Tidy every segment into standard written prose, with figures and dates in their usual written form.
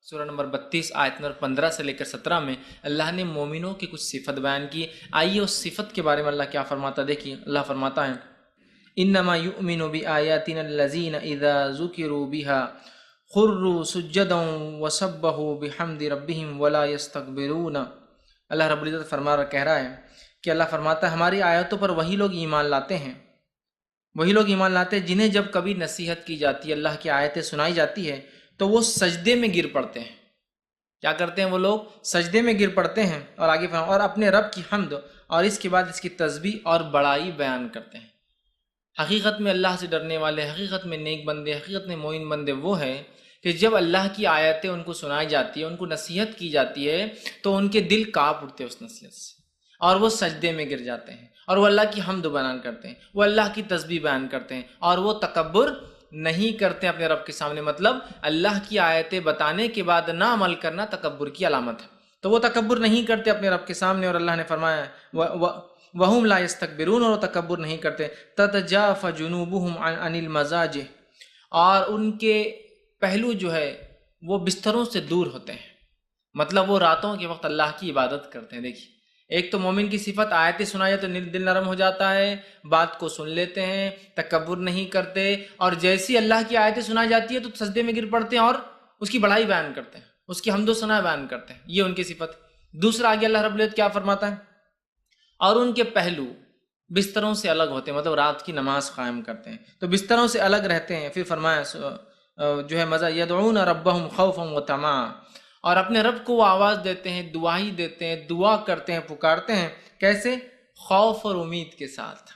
سورہ نمبر 32 آیت نمبر 15 سے لے کر 17 میں اللہ نے مومنوں کی کچھ صفت بیان کی۔ آئیے اس صفت کے بارے میں اللہ کیا فرماتا دیکھیے۔ اللہ فرماتا ہے انما یؤمن بآیاتنا الذین اذا ذکروا بها خروا سجدا وسبحوا بحمد ربهم ولا یستکبرون۔ اللہ رب العزت کہہ رہا ہے کہ اللہ فرماتا ہے ہماری آیتوں پر وہی لوگ ایمان لاتے ہیں، وہی لوگ ایمان لاتے ہیں جنہیں جب کبھی نصیحت کی جاتی ہے، اللہ کی آیتیں سنائی جاتی ہے تو وہ سجدے میں گر پڑتے ہیں۔ کیا کرتے ہیں وہ لوگ؟ سجدے میں گر پڑتے ہیں، اور آگے اور اپنے رب کی حمد اور اس کے بعد اس کی تسبیح اور بڑائی بیان کرتے ہیں۔ حقیقت میں اللہ سے ڈرنے والے، حقیقت میں نیک بندے، حقیقت میں مومن بندے وہ ہیں کہ جب اللہ کی آیتیں ان کو سنائی جاتی ہے، ان کو نصیحت کی جاتی ہے تو ان کے دل کانپ اٹھتے ہیں اس نصیحت سے، اور وہ سجدے میں گر جاتے ہیں، اور وہ اللہ کی حمد بیان کرتے ہیں، وہ اللہ کی تسبیح بیان کرتے ہیں، اور وہ تکبر نہیں کرتے اپنے رب کے سامنے۔ مطلب اللہ کی آیتیں بتانے کے بعد نہ عمل کرنا تکبر کی علامت ہے، تو وہ تکبر نہیں کرتے اپنے رب کے سامنے، اور اللہ نے فرمایا وَهُمْ لَا يَسْتَكْبِرُونَ، اور وہ تکبر نہیں کرتے۔ تَتَجَافَ جُنُوبُهُمْ عَنِ الْمَضَاجِعِ، اور ان کے پہلو جو ہے وہ بستروں سے دور ہوتے ہیں، مطلب وہ راتوں کے وقت اللہ کی عبادت کرتے ہیں۔ دیکھیے، ایک تو مومن کی صفت آیتیں سنائی تو دل نرم ہو جاتا ہے، بات کو سن لیتے ہیں، تکبر نہیں کرتے، اور جیسی اللہ کی آیتیں سنائی جاتی ہے تو سجدے میں گر پڑتے ہیں اور اس کی بڑائی بیان کرتے ہیں، اس کی حمد و ثنا بیان کرتے ہیں۔ یہ ان کی صفت۔ دوسرا آگے اللہ رب العزت کیا فرماتا ہے؟ اور ان کے پہلو بستروں سے الگ ہوتے ہیں، مطلب رات کی نماز قائم کرتے ہیں تو بستروں سے الگ رہتے ہیں۔ پھر فرمایا جو ہے مزہ یدعون ربهم خوفا وطمعا، اور اپنے رب کو وہ آواز دیتے ہیں، دعائی دیتے ہیں، دعا کرتے ہیں، پکارتے ہیں۔ کیسے؟ خوف اور امید کے ساتھ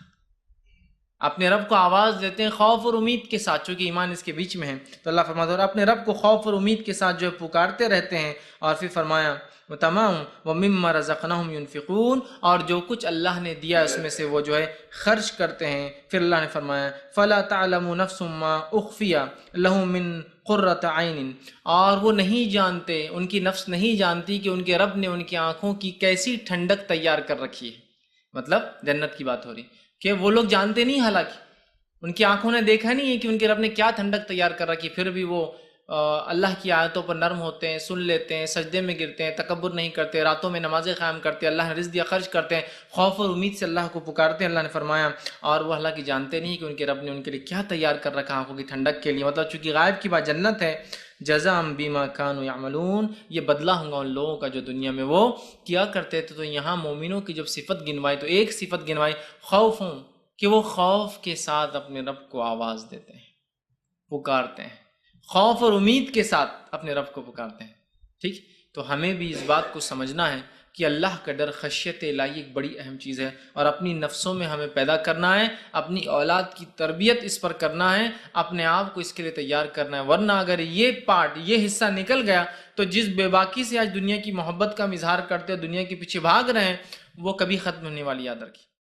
اپنے رب کو آواز دیتے ہیں، خوف اور امید کے ساتھ، چونکہ ایمان اس کے بیچ میں ہے تو اللہ فرماتا ہے اور اپنے رب کو خوف اور امید کے ساتھ جو ہے پکارتے رہتے ہیں۔ اور پھر فرمایا تمام وَمِمَّا رَزَقْنَاهُمْ يُنْفِقُونَ، اور جو کچھ اللہ نے دیا اس میں سے وہ جو ہے خرچ کرتے ہیں۔ پھر اللہ نے فرمایا فَلَا تَعْلَمُ نَفْسٌ مَّا أُخْفِيَ لَهُم مِّن قُرَّةِ عَيْنٍ، اور وہ نہیں جانتے، ان کی نفس نہیں جانتی کہ ان کے رب نے ان کی آنکھوں کی کیسی ٹھنڈک تیار کر رکھی ہے۔ مطلب جنت کی بات ہو رہی کہ وہ لوگ جانتے نہیں، حالانکہ ان کی آنکھوں نے دیکھا نہیں ہے کہ ان کے رب نے کیا ٹھنڈک تیار کر رکھی، پھر بھی وہ اللہ کی آیتوں پر نرم ہوتے ہیں، سن لیتے ہیں، سجدے میں گرتے ہیں، تکبر نہیں کرتے، راتوں میں نمازیں قائم کرتے ہیں، اللہ نے رزق دیا خرچ کرتے ہیں، خوف اور امید سے اللہ کو پکارتے ہیں۔ اللہ نے فرمایا اور وہ حالانکہ جانتے نہیں کہ ان کے رب نے ان کے لیے کیا تیار کر رکھا آنکھوں کی ٹھنڈک کے لیے۔ مطلب چونکہ غائب کی بات جنت ہے، جزاء بما كانوا يعملون، یہ بدلہ ہوگا ان لوگوں کا جو دنیا میں وہ کیا کرتے تھے۔ تو یہاں مومنوں کی جب صفت گنوائی تو ایک صفت گنوائی خوفوں، کہ وہ خوف کے ساتھ اپنے رب کو آواز دیتے ہیں، پکارتے ہیں، خوف اور امید کے ساتھ اپنے رب کو پکارتے ہیں۔ ٹھیک، تو ہمیں بھی اس بات کو سمجھنا ہے کہ اللہ کا ڈر، خشیت الہی ایک بڑی اہم چیز ہے، اور اپنی نفسوں میں ہمیں پیدا کرنا ہے، اپنی اولاد کی تربیت اس پر کرنا ہے، اپنے آپ کو اس کے لیے تیار کرنا ہے۔ ورنہ اگر یہ پارٹ، یہ حصہ نکل گیا تو جس بے باکی سے آج دنیا کی محبت کا اظہار کرتے ہیں، دنیا کے پیچھے بھاگ رہے ہیں، وہ کبھی ختم ہونے والی یاد رکھیں۔